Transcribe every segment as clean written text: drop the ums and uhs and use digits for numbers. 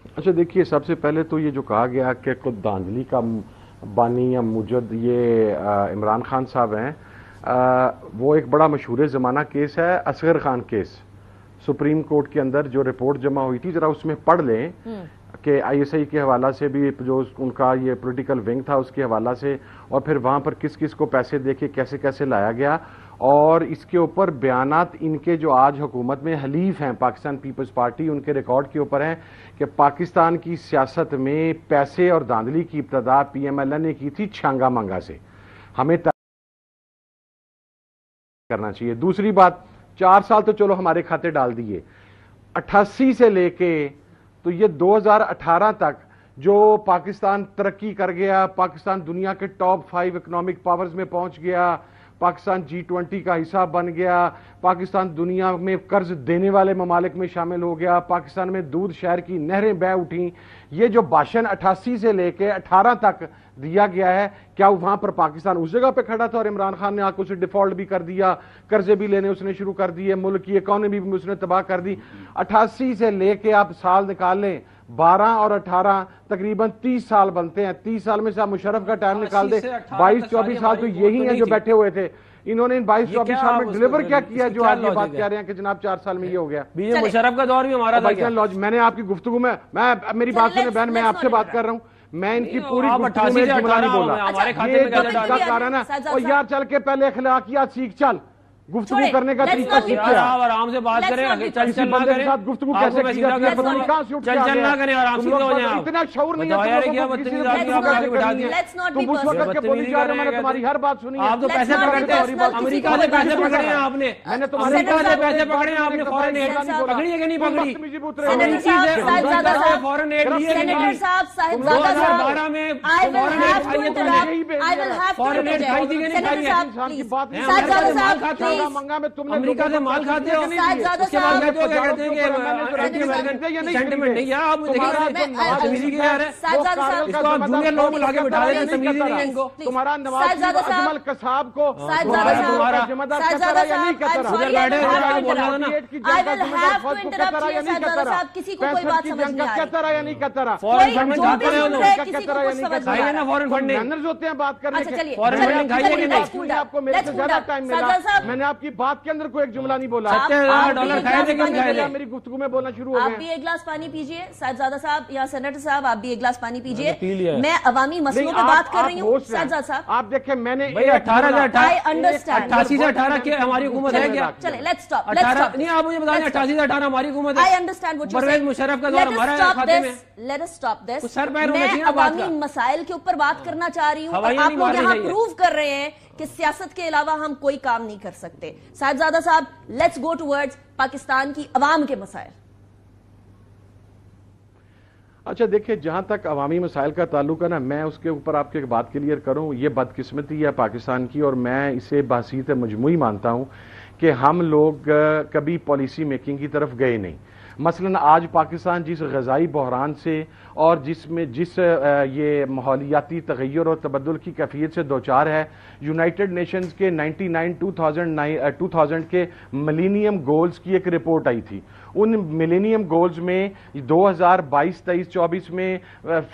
اچھا دیکھیے، سب سے پہلے تو یہ جو کہا گیا کہ خود دھاندلی کا بانی یا موجد یہ عمران خان صاحب ہیں، وہ ایک بڑا مشہور زمانہ کیس ہے Asghar Khan case, supreme court کے اندر جو رپورٹ جمع ہوئی تھی، ذرا اس میں پڑھ لیں کہ آئی ایس آئی کے حوالہ سے بھی جو ان کا یہ پولیٹیکل ونگ تھا اس کے حوالہ سے، اور پھر وہاں پر کس کس کو پیسے دے کے کیسے کیسے لایا گیا، اور اس کے اوپر بیانات ان کے جو آج حکومت میں حلیف ہیں پاکستان پیپلز پارٹی، ان کے ریکارڈ کے اوپر ہیں کہ پاکستان کی سیاست میں پیسے اور دھاندلی کی ابتدا پی ایم ایل این نے کی تھی چھانگا مانگا سے، ہمیں کرنا چاہیے۔ دوسری بات، 4 سال تو چلو ہمارے کھاتے ڈال دیے، 88 سے لے کے تو یہ 2018 تک جو پاکستان ترقی کر گیا، پاکستان دنیا کے ٹاپ 5 اکنامک پاورز میں پہنچ گیا، پاکستان G20 کا حصہ بن گیا، پاکستان دنیا میں قرض دینے والے ممالک میں شامل ہو گیا، پاکستان میں دودھ شہر کی نہریں بہہ اٹھیں، یہ جو بھاشن 88 سے لے کے 18 تک دیا گیا ہے، کیا وہاں پر پاکستان اس جگہ پہ کھڑا تھا اور عمران خان نے آ کے اسے ڈیفالٹ بھی کر دیا، قرضے بھی لینے اس نے شروع کر دیے، ملک کی اکانومی بھی اس نے تباہ کر دی۔ 88 سے لے کے آپ سال نکال لیں، 12 اور 18 تقریباً 30 سال بنتے ہیں، 30 سال میں سے آپ مشرف کا ٹائم نکال دیں، 22-24 سال تو یہی ہیں جو بیٹھے ہوئے تھے۔ انہوں نے ان 22-24 سال میں ڈیلیور کیا کیا جو آج یہ بات کہہ رہے ہیں کہ جناب 4 سال میں یہ ہو گیا۔ مشرف کا دور بھی ہمارا تھا۔ میں نے آپ کی گفتگو میں میری بات سنیں بہن، میں آپ سے بات کر رہا ہوں، میں ان کی پوری گفتگو میں جملہ نہیں بولا، یہ جو طریقہ کار ہے نا، اور یار چل کے پہلے اخلاقیات سیکھ، چل گفتگو کرنے کا طریقہ سیکھ کے آرام سے بات کریں، چل چل نہ کریں، گفتگو کیسے کی جاتی ہے، پتہ نہیں کہاں سے اٹھ کے آ گیا، چل نہ کریں، آرام سے ہو جائیں آپ، اتنا شعور نہیں ہے تم اس وقت کے پولیس جا رہے، میں نے تمہاری ہر بات سنی ہے، آپ تو پیسے پکڑتے ہیں، امریکہ سے پیسے پکڑے ہیں آپ نے، میں نے تمہارے امریکہ سے پیسے پکڑے ہیں آپ نے، فورن ایڈ پکڑی ہے کہ نہیں پکڑی؟ امریکہ سے فورن ایڈ لیے کہ نہیں؟ 2012 میں فورن ایڈ کھائی تھی کہ نہیں کھائی ہے؟ امریکہ سے مال کھاتے ہو، اس کے بعد کہتے ہو کیا کہتے ہیں کہ اینٹی امریکن سینٹیمنٹ نہیں ہے، آپ دیکھیں تمیزی کی یار ہے، اس کو آپ جونیئر لوگ بلا کے بٹھا دیتے ہیں، تمیزی نہیں ہے ان کو۔ تمہارا نواز اجمل قصاب کو ذمہ دار کہتا رہا یا نہیں کہتا رہا؟ ادھر بیٹھے ہیں بول رہا نا، کہتا رہا یا نہیں کہتا رہا؟ فورن فنڈ کھاتے ہیں لوگ، کھائی ہے نا فورن فنڈنگ، مینرز ہوتے ہیں بات کرنے کے، فورن فنڈنگ کھائی ہے کہ نہیں؟ آپ کو میرے سے زیادہ ٹائم ملا، میں نے آپ کی بات کے اندر کوئی ایک جملہ نہیں بولا، $70,000 کھائے تھے کہ نہیں کھائے تھے؟ میری گفتگو میں بولنا شروع ہو گئے۔ آپ بھی ایک گلاس پانی پیجئے، صاحبزادہ صاحب یا سینیٹر صاحب، آپ بھی ایک گلاس پانی پیجئے، میں عوامی مسئلوں پہ بات کر رہی ہوں۔ صاحبزادہ صاحب آپ دیکھیں، میں نے 88 سے 18 کی ہماری حکومت ہے کیا؟ چلیں لیٹس سٹاپ، نہیں آپ مجھے بتائیں 88 سے 18 ہماری حکومت ہے، I understand what you're Pervez saying. Musharraf کا دور ہمارا ہے کھاتے میں۔ Let us stop this. سر پیر ہونا میں چاہیے بات کا، عوامی مسائل کے اوپر بات کرنا چاہ رہی ہوں، اور ہوائیاں آپ نہیں لوگ مارنی یہاں چاہیے۔ پروو کر رہے ہیں کہ سیاست کے علاوہ ہم کوئی کام نہیں کر سکتے۔ صاحبزادہ صاحب، لیٹس گو ٹورڈز پاکستان کی عوام کے مسائل۔ اچھا دیکھیں، جہاں تک عوامی مسائل کا تعلق ہے نا، میں اس کے اوپر آپ کی ایک بات کلیئر کروں، یہ بدقسمتی ہے پاکستان کی، اور میں اسے بحثیت مجموعی مانتا ہوں کہ ہم لوگ کبھی پالیسی میکنگ کی طرف گئے نہیں۔ مثلا آج پاکستان جس غذائی بحران سے اور جس یہ ماحولیاتی تغیر اور تبدل کی کیفیت سے دوچار ہے، یونائٹڈ نیشنز کے 2000 کے ملینیم گولز کی ایک رپورٹ آئی تھی، ان ملینیم گولز میں 2022 23 24 میں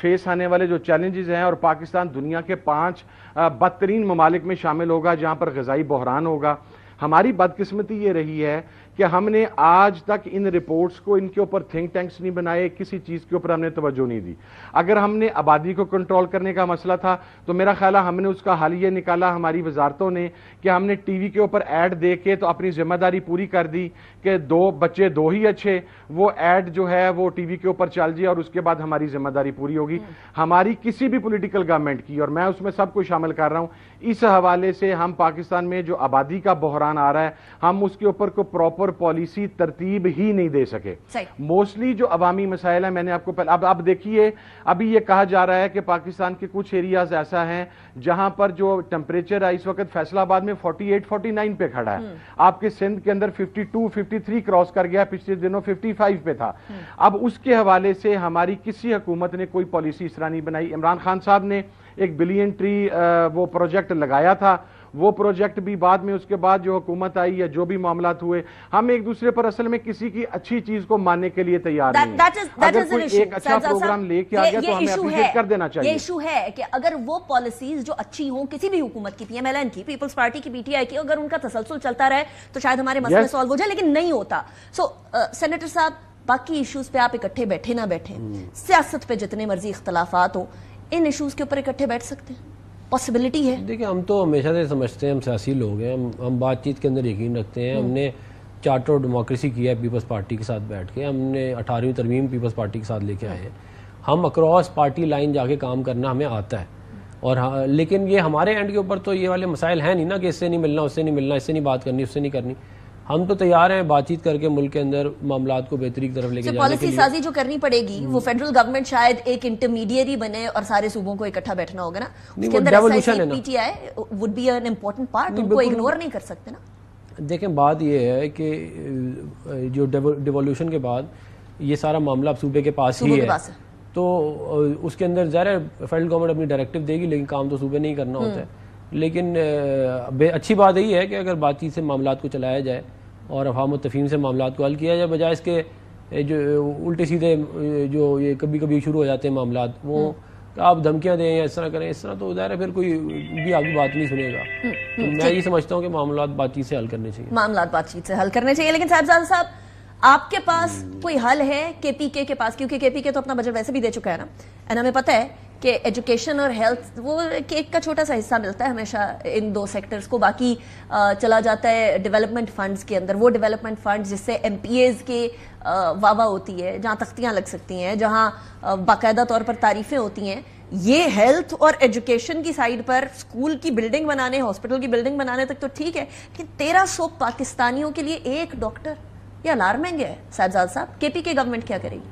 فیس آنے والے جو چیلنجز ہیں، اور پاکستان دنیا کے 5 بدترین ممالک میں شامل ہوگا جہاں پر غذائی بحران ہوگا۔ ہماری بدقسمتی یہ رہی ہے کہ ہم نے آج تک ان رپورٹس کو، ان کے اوپر تھنک ٹینکس نہیں بنائے، کسی چیز کے اوپر ہم نے توجہ نہیں دی۔ اگر ہم نے آبادی کو کنٹرول کرنے کا مسئلہ تھا تو میرا خیال ہے ہم نے اس کا حل یہ نکالا ہماری وزارتوں نے کہ ہم نے ٹی وی کے اوپر ایڈ دے کے تو اپنی ذمہ داری پوری کر دی کہ 2 بچے 2 ہی اچھے، وہ ایڈ جو ہے وہ ٹی وی کے اوپر چل جائے اور اس کے بعد ہماری ذمہ داری پوری ہوگی۔ ہماری کسی بھی پولیٹیکل گورنمنٹ کی، اور میں اس میں سب کو شامل کر رہا ہوں، اس حوالے سے ہم پاکستان میں جو آبادی کا بحران آ رہا ہے، ہم اس کے اوپر کوئی پراپر پالیسی ترتیب ہی نہیں دے سکے۔ موسٹلی جو عوامی مسائل ہیں، میں نے آپ کو پہلے اب دیکھیے، ابھی یہ کہا جا رہا ہے کہ پاکستان کے کچھ ایریاز ایسا ہیں جہاں پر جو ٹیمپریچر ہے اس وقت فیصلہ آباد میں 48 49 پہ کھڑا ہے، آپ کے سندھ کے اندر 52 53 کراس کر گیا، پچھلے دنوں 55 پہ تھا۔ اب اس کے حوالے سے ہماری کسی حکومت نے کوئی پالیسی اس طرح نہیں بنائی۔ عمران خان صاحب نے ایک بلین ٹری وہ پروجیکٹ لگایا تھا، وہ پروجیکٹ بھی بعد میں اس کے بعد جو حکومت آئی یا جو بھی معاملات ہوئے, ہم ایک دوسرے پر اصل میں کسی کی اچھی چیز کو ماننے کے لیے تیار نہیں ہیں. اگر کوئی ایک اچھا پروگرام لے کے آ گیا تو ہمیں اپریشیٹ کر دینا چاہیے. یہ ایشو ہے کہ اگر وہ پالیسیز جو اچھی ہوں کسی بھی حکومت کی, PMLN کی, پیپلز پارٹی کی, PTI کی, اگر ان کا تسلسل چلتا رہے تو شاید ہمارے مسئلے سالو ہو جائے, لیکن نہیں ہوتا. سو سینیٹر صاحب, باقی ایشوز پہ آپ اکٹھے بیٹھے نہ بیٹھیں, سیاست پہ جتنے مرضی اختلافات ہوں, ان ایشوز کے اوپر اکٹھے بیٹھ سکتے ہیں, پاسبلٹی ہے؟ دیکھیں, ہم تو ہمیشہ سے سمجھتے ہیں ہم سیاسی لوگ ہیں, ہم بات چیت کے اندر یقین رکھتے ہیں. ہم نے چارٹر آف ڈیموکریسی کیا ہے پیپلز پارٹی کے ساتھ بیٹھ کے, ہم نے 18ویں ترمیم پیپلز پارٹی کے ساتھ لے کے آئے ہیں. ہم اکراس پارٹی لائن جا کے کام کرنا ہمیں آتا ہے, اور لیکن یہ ہمارے اینڈ کے اوپر تو یہ والے مسائل ہیں نہیں نا کہ اس سے نہیں ملنا, اس سے نہیں ملنا, اس سے نہیں بات کرنی, اس سے نہیں کرنی. ہم تو تیار ہیں بات چیت کر کے ملک کے اندر معاملات کو بہتری کی طرف لے کے جانے کے لیے. پالیسی سازی جو کرنی پڑے گی وہ فیڈرل گورنمنٹ شاید ایک انٹرمیڈیری بنے اور سارے صوبوں کو اکٹھا بیٹھنا ہوگا نا, اس کے اندر PTI would be an important part, ان کو اگنور نہیں کر سکتے نا. دیکھیں, بات یہ ہے کہ جو ڈیوالوشن کے بعد یہ سارا معاملہ اب صوبے کے پاس ہی ہے, تو اس کے اندر ظاہر ہے فیڈرل گورنمنٹ اپنی ڈائریکٹیو دے گی, لیکن کام تو صوبے نہیں کرنا ہوتا ہے. لیکن اچھی بات یہی ہے کہ اگر بات چیت سے معاملات کو چلایا جائے اور افہام و تفہیم سے معاملات کو حل کیا جائے, بجائے اس کے جو الٹے سیدھے جو یہ کبھی کبھی شروع ہو جاتے ہیں معاملات, وہ آپ دھمکیاں دیں یا اس طرح کریں, اس طرح تو ظاہر ہے پھر کوئی بھی آپ کی بات نہیں سنے گا. تو میں یہ سمجھتا ہوں کہ معاملات بات چیت سے حل کرنے چاہیے, معاملات بات چیت سے حل کرنے چاہیے. لیکن صاحبزادہ صاحب, آپ کے پاس کوئی حل ہے KPK کے پاس, کیونکہ KPK تو اپنا بجٹ ویسے بھی دے چکا ہے نا, اور ہمیں پتہ ہے کہ ایجوکیشن اور ہیلتھ وہ کیک کا چھوٹا سا حصہ ملتا ہے ہمیشہ ان دو سیکٹرز کو, باقی چلا جاتا ہے ڈیولپمنٹ فنڈز کے اندر. وہ ڈیولپمنٹ فنڈز جس سے MPAs کے واہ ہوتی ہے, جہاں تختیاں لگ سکتی ہیں, جہاں باقاعدہ طور پر تعریفیں ہوتی ہیں, یہ ہیلتھ اور ایجوکیشن کی سائیڈ پر اسکول کی بلڈنگ بنانے, ہاسپٹل کی بلڈنگ بنانے تک تو ٹھیک ہے, لیکن 1300 پاکستانیوں کے لیے ایک ڈاکٹر, یہ الارمنگ ہے صاحبزادہ صاحب. KPK گورنمنٹ کیا کرے گی؟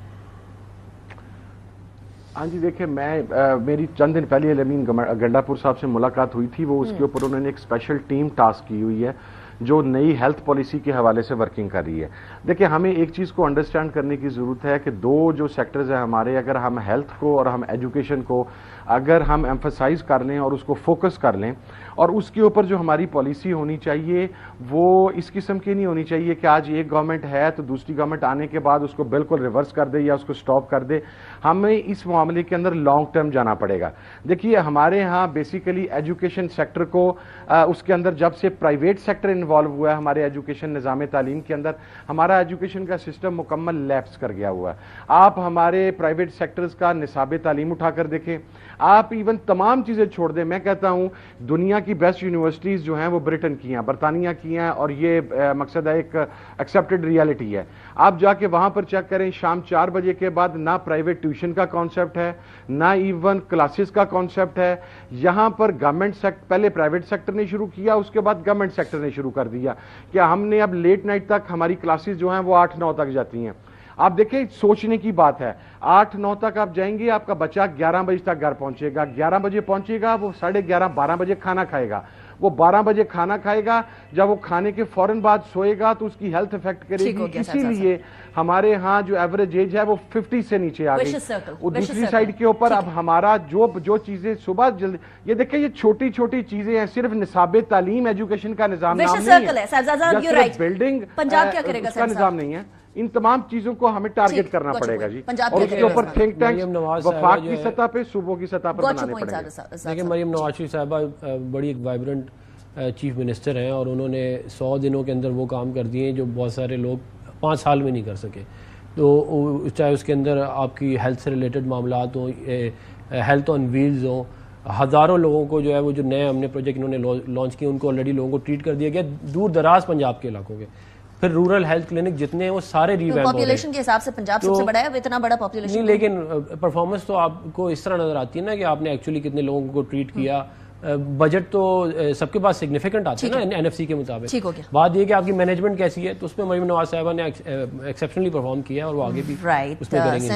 ہاں جی, دیکھیں, میری چند دن پہلے الامین گنڈاپور صاحب سے ملاقات ہوئی تھی. وہ اس کے اوپر انہوں نے ایک اسپیشل ٹیم ٹاسک کی ہوئی ہے جو نئی ہیلتھ پالیسی کے حوالے سے ورکنگ کر رہی ہے. دیکھیں, ہمیں ایک چیز کو انڈرسٹینڈ کرنے کی ضرورت ہے کہ دو جو سیکٹرز ہیں ہمارے, اگر ہم ہیلتھ کو اور ہم ایجوکیشن کو اگر ہم ایمفسائز کر لیں اور اس کو فوکس کر لیں, اور اس کے اوپر جو ہماری پالیسی ہونی چاہیے وہ اس قسم کی نہیں ہونی چاہیے کہ آج ایک گورنمنٹ ہے تو دوسری گورنمنٹ آنے کے بعد اس کو بالکل ریورس کر دے یا اس کو سٹاپ کر دے. ہمیں اس معاملے کے اندر لانگ ٹرم جانا پڑے گا. دیکھیے, ہمارے ہاں بیسیکلی ایجوکیشن سیکٹر کو اس کے اندر جب سے پرائیویٹ سیکٹر انوالو ہوا ہے ہمارے ایجوکیشن نظام تعلیم کے اندر, ہمارا ایجوکیشن کا سسٹم مکمل لیپس کر گیا ہوا ہے. آپ ہمارے پرائیویٹ سیکٹرز کا نصاب تعلیم اٹھا کر دیکھیں, آپ ایون تمام چیزیں چھوڑ دیں. میں کہتا ہوں دنیا کی بیسٹ یونیورسٹیز جو ہیں وہ برٹن کی ہیں, برطانیہ کی ہیں, اور یہ مقصد ہے ایک ایکسیپٹڈ ریالٹی ہے. آپ جا کے وہاں پر چیک کریں, شام 4 بجے کے بعد نہ پرائیویٹ ٹیوشن کا کانسیپٹ ہے, نہ ایون کلاسز کا کانسیپٹ ہے. یہاں پر گورنمنٹ سیکٹر, پہلے پرائیویٹ سیکٹر نے شروع کیا, اس کے بعد گورنمنٹ سیکٹر نے شروع کر دیا کہ ہم نے اب لیٹ نائٹ تک ہماری کلاسز جو ہیں وہ 8-9 تک جاتی ہیں. آپ دیکھیں, سوچنے کی بات ہے, 8-9 تک آپ جائیں گے, آپ کا بچہ 11 بجے تک گھر پہنچے گا, 11 بجے پہنچے گا, وہ 11:30-12 بجے کھانا کھائے گا. وہ 12 بجے کھانا کھائے گا, جب وہ کھانے کے فوراً بعد سوئے گا تو اس کی ہیلتھ افیکٹ کرے گی. اسی لیے ہمارے ہاں جو ایوریج ایج ہے وہ 50 سے نیچے آ گئی. وہ دوسری سائیڈ کے اوپر اب ہمارا جو چیزیں صبح جلدی, یہ دیکھیں یہ چھوٹی چھوٹی چیزیں ہیں, صرف نصاب تعلیم ایجوکیشن کا نظام نہیں ہے, بلڈنگ اس کا نظام نہیں ہے. ان تمام چیزوں کو ہمیں ٹارگٹ کرنا پڑے گا جی, اور اس کے اوپر تھنک ٹینکس وفاق کی سطح پہ, صوبوں کی سطح پر بنانے پڑیں گے. لیکن مریم نواز شریف صاحبہ بڑی ایک وائبرنٹ چیف منسٹر ہیں, اور انہوں نے 100 دنوں کے اندر وہ کام کر دیے جو بہت سارے لوگ 5 سال میں نہیں کر سکے. تو چاہے اس کے اندر آپ کی ہیلتھ سے ریلیٹڈ معاملات ہوں, ہیلتھ آن ویلز ہوں, ہزاروں لوگوں کو جو ہے وہ جو نئے ہم نے پروجیکٹ انہوں نے لانچ کیے, ان کو آلریڈی لوگوں کو ٹریٹ کر دیا گیا دور دراز پنجاب کے علاقوں کے. پھر رورل ہیلتھ کلینک جتنے ہیں وہ سارے ریویمپ ہو رہے ہیں. پاپولیشن کے حساب سے پنجاب سب سے بڑا ہے, اتنا بڑا پاپولیشن نہیں, لیکن پرفارمنس تو آپ کو اس طرح نظر آتی ہے نا کہ آپ نے ایکچولی کتنے لوگوں کو ٹریٹ کیا. بجٹ تو سب کے پاس سگنیفیکنٹ آتا ہے نا NFC کے مطابق. بات یہ کہ آپ کی مینجمنٹ کیسی ہے, تو اس میں مریم نواز صاحبہ نے ایکسیپشنلی پرفارم کیا اور وہ آگے بھی اس میں کریں گے.